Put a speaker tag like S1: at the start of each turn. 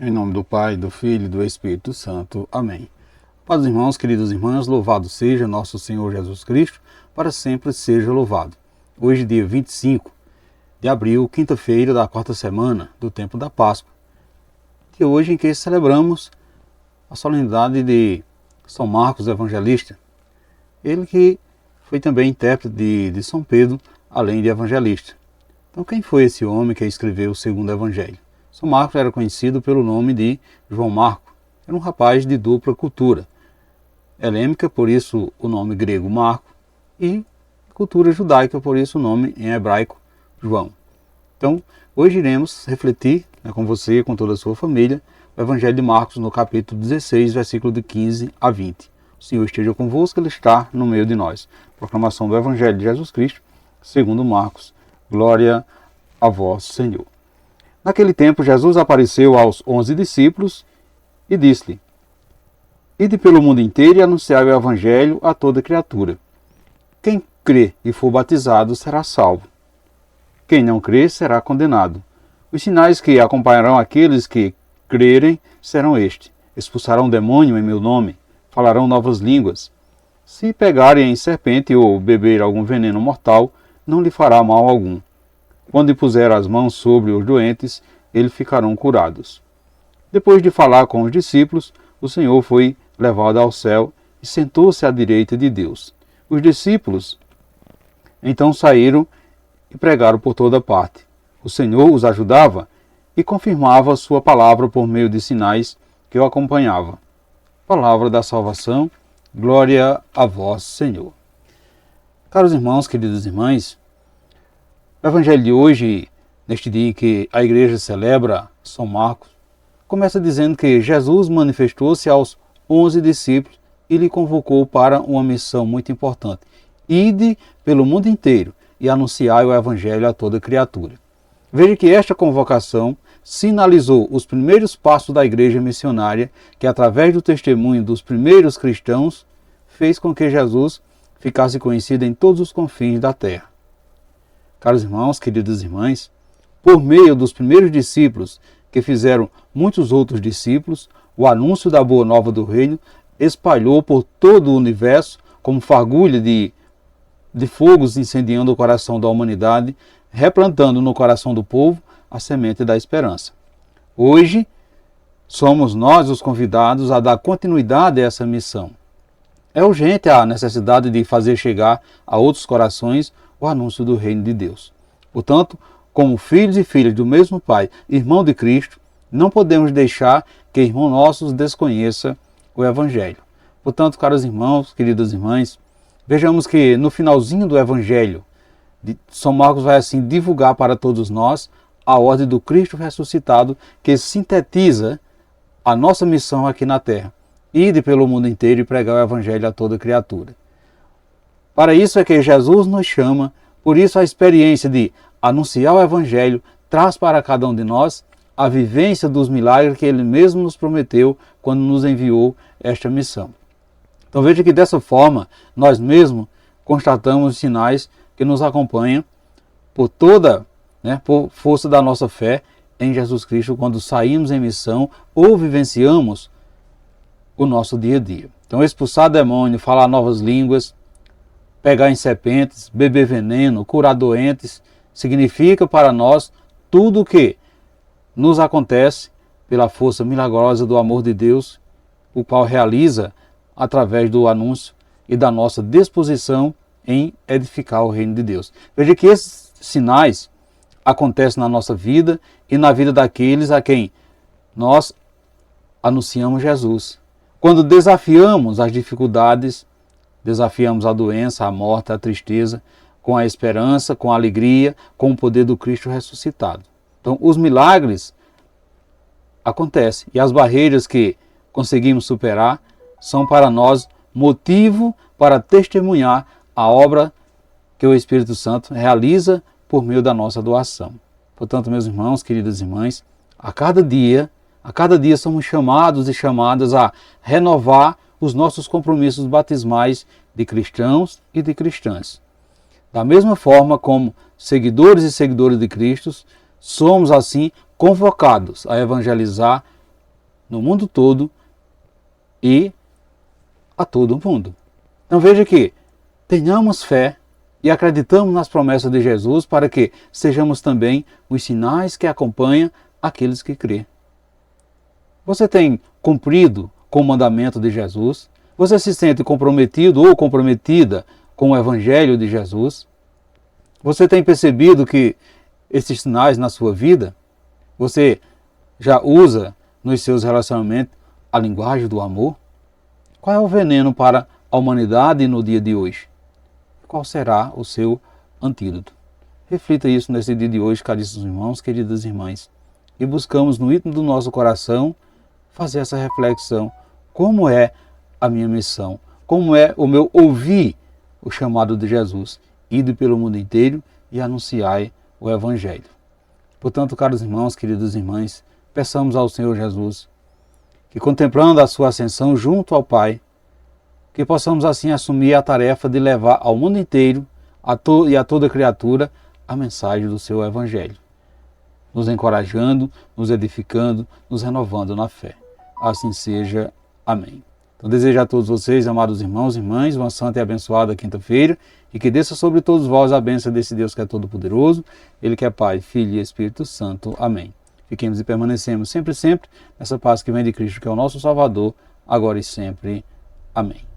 S1: Em nome do Pai, do Filho e do Espírito Santo. Amém. Paz, irmãos, queridas irmãs, louvado seja nosso Senhor Jesus Cristo, para sempre seja louvado. Hoje, dia 25 de abril, quinta-feira da quarta semana do tempo da Páscoa, que hoje em que celebramos a solenidade de São Marcos Evangelista, ele que foi também intérprete de São Pedro, além de evangelista. Então, quem foi esse homem que escreveu o segundo evangelho? São Marcos era conhecido pelo nome de João Marco. Era um rapaz de dupla cultura helênica, por isso o nome grego Marco, e cultura judaica, por isso o nome em hebraico João. Então, hoje iremos refletir com você, com toda a sua família, o Evangelho de Marcos no capítulo 16, versículo de 15 a 20. O Senhor esteja convosco, Ele está no meio de nós. Proclamação do Evangelho de Jesus Cristo, segundo Marcos. Glória a vós, Senhor. Naquele tempo, Jesus apareceu aos 11 discípulos e disse-lhe: Ide pelo mundo inteiro e anunciai o Evangelho a toda criatura. Quem crê e for batizado será salvo. Quem não crê será condenado. Os sinais que acompanharão aqueles que crerem serão estes: expulsarão demônio em meu nome, falarão novas línguas. Se pegarem em serpente ou beber algum veneno mortal, não lhe fará mal algum. Quando impuser as mãos sobre os doentes, eles ficarão curados. Depois de falar com os discípulos, o Senhor foi levado ao céu e sentou-se à direita de Deus. Os discípulos então saíram e pregaram por toda parte. O Senhor os ajudava e confirmava sua palavra por meio de sinais que o acompanhavam. Palavra da salvação, glória a vós, Senhor. Caros irmãos, queridas irmãs, o Evangelho de hoje, neste dia em que a igreja celebra São Marcos, começa dizendo que Jesus manifestou-se aos 11 discípulos e lhe convocou para uma missão muito importante: ide pelo mundo inteiro e anunciai o Evangelho a toda criatura. Veja que esta convocação sinalizou os primeiros passos da igreja missionária, que através do testemunho dos primeiros cristãos fez com que Jesus ficasse conhecido em todos os confins da terra. Caros irmãos, queridas irmãs, por meio dos primeiros discípulos que fizeram muitos outros discípulos, o anúncio da boa nova do reino espalhou por todo o universo como fagulha de fogos incendiando o coração da humanidade, replantando no coração do povo a semente da esperança. Hoje, somos nós os convidados a dar continuidade a essa missão. É urgente a necessidade de fazer chegar a outros corações o anúncio do reino de Deus. Portanto, como filhos e filhas do mesmo Pai, irmão de Cristo, não podemos deixar que irmão nossos desconheça o Evangelho. Portanto, caros irmãos, queridas irmãs, vejamos que no finalzinho do Evangelho, São Marcos vai assim divulgar para todos nós a ordem do Cristo ressuscitado, que sintetiza a nossa missão aqui na terra: ide pelo mundo inteiro e pregar o Evangelho a toda criatura. Para isso é que Jesus nos chama, por isso a experiência de anunciar o Evangelho traz para cada um de nós a vivência dos milagres que Ele mesmo nos prometeu quando nos enviou esta missão. Então veja que dessa forma nós mesmos constatamos os sinais que nos acompanham por por força da nossa fé em Jesus Cristo quando saímos em missão ou vivenciamos o nosso dia a dia. Então expulsar demônio, falar novas línguas, pegar em serpentes, beber veneno, curar doentes, significa para nós tudo o que nos acontece pela força milagrosa do amor de Deus, o qual realiza através do anúncio e da nossa disposição em edificar o reino de Deus. Veja que esses sinais acontecem na nossa vida e na vida daqueles a quem nós anunciamos Jesus. Quando desafiamos as dificuldades, desafiamos a doença, a morte, a tristeza, com a esperança, com a alegria, com o poder do Cristo ressuscitado. Então, os milagres acontecem e as barreiras que conseguimos superar são para nós motivo para testemunhar a obra que o Espírito Santo realiza por meio da nossa doação. Portanto, meus irmãos, queridas irmãs, a cada dia somos chamados e chamadas a renovar os nossos compromissos batismais de cristãos e de cristãs. Da mesma forma como seguidores e seguidoras de Cristo, somos assim convocados a evangelizar no mundo todo e a todo mundo. Então veja que tenhamos fé e acreditamos nas promessas de Jesus para que sejamos também os sinais que acompanham aqueles que crê. Você tem cumprido com o mandamento de Jesus? Você se sente comprometido ou comprometida com o Evangelho de Jesus? Você tem percebido que esses sinais na sua vida, você já usa nos seus relacionamentos a linguagem do amor? Qual é o veneno para a humanidade no dia de hoje? Qual será o seu antídoto? Reflita isso nesse dia de hoje, caríssimos irmãos, queridas irmãs. E buscamos no íntimo do nosso coração fazer essa reflexão. Como é a minha missão? Como é o meu ouvir o chamado de Jesus? Ide pelo mundo inteiro e anunciai o Evangelho. Portanto, caros irmãos, queridas irmãs, peçamos ao Senhor Jesus que, contemplando a sua ascensão junto ao Pai, que possamos assim assumir a tarefa de levar ao mundo inteiro e a toda criatura a mensagem do seu Evangelho, nos encorajando, nos edificando, nos renovando na fé. Assim seja. Amém. Então desejo a todos vocês, amados irmãos e irmãs, uma santa e abençoada quinta-feira e que desça sobre todos vós a bênção desse Deus que é todo-poderoso, Ele que é Pai, Filho e Espírito Santo. Amém. Fiquemos e permanecemos sempre nessa paz que vem de Cristo, que é o nosso Salvador, agora e sempre. Amém.